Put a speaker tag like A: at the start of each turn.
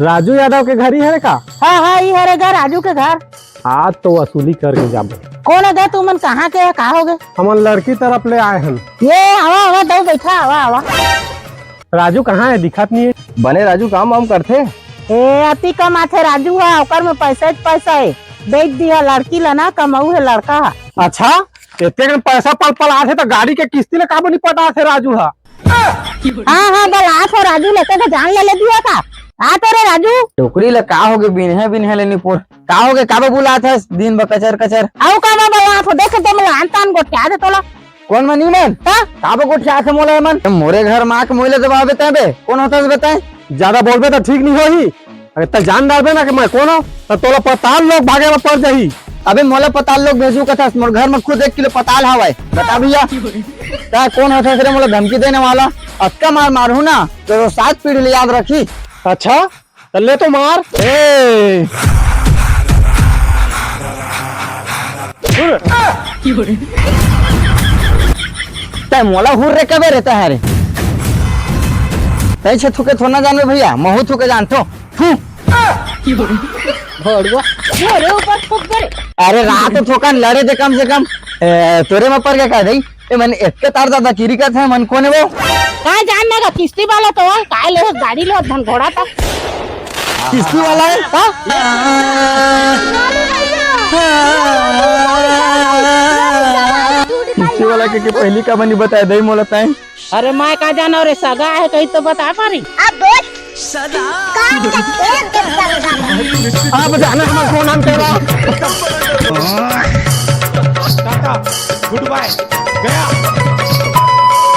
A: राजू यादव के घर ही है का?
B: हाँ हाँ ये है घर राजू के घर।
A: आज तो वसूली करके जाबो।
B: कौन है तुम मन कहाँ के है, कहाँ हो गए?
A: हम लड़की तरफ ले आए हैं।
B: ये आवा आवा दो बैठा आवा आवा।
A: राजू कहाँ है, दिखत नहीं है।
C: बने राजू काम वाम करते?
B: ए अति कम आथे राजू है, ओकर में पैसा है। बेच दिया लड़की ला ना, कमाऊ है लड़का है।
A: अच्छा इतने पैसा पल पल आथे तो गाड़ी के किस्ती ले काबू नहीं पटा थे राजू हा।
B: हाँ हाँ बल आ तो राजू लेते तो जान ले दिया था। आ तो रे राजू
C: टोकरी ले का होगे बिन्हे लेनी पोर का होगे काबे बुला था दिन ब कचर कचर
B: आओ का बल तो देख तो मला आनतान गोट्या दे तोला
C: कौन मनी मन काबे गोट्या से मोला मन मोरे घर मां के मोइले दबा बताबे कौन होता है बताए।
A: ज्यादा बोलबे तो ठीक नहीं होही। अगर त जान डालबे ना कि मैं कौन हूं तो तोला पताल लोग भागे में पड़ जाही।
C: अबे मोला पताल लोग भेजू कथा मोर घर में खुद 1 किलो पताल हवाए बता भैया क्या कौन होता है मोला धमकी देने वाला। अक्का मार मारू ना तो 7 पीढ़ी ले याद रखी।
A: अच्छा तो ले तो मार।
C: ए तै मोला हुर रे कबे रहता है रे तै छे थुके थोना जानबे भैया महू थुके जानतो थू
B: भड़वा मोरे ऊपर फुक करे।
C: अरे रात थोकन लड़े थे कम से कम तोरे में पर क्या कह दई ए मन इतने तार दादा कीरी का था मन कोने वो
B: कहाँ जानना का किस्ती वाला तो है काय ले गाड़ी ले धन घोड़ा था
C: किस्ती वाला है किस्ती वाला के पहली का बनी बताया दई मोला तय।
B: अरे मैं कहाँ जाना रे सगा है कहीं तो बता पारी।
A: अब जाना हमारा कौन नाम तेरा।
D: टाटा गुड बाय गया।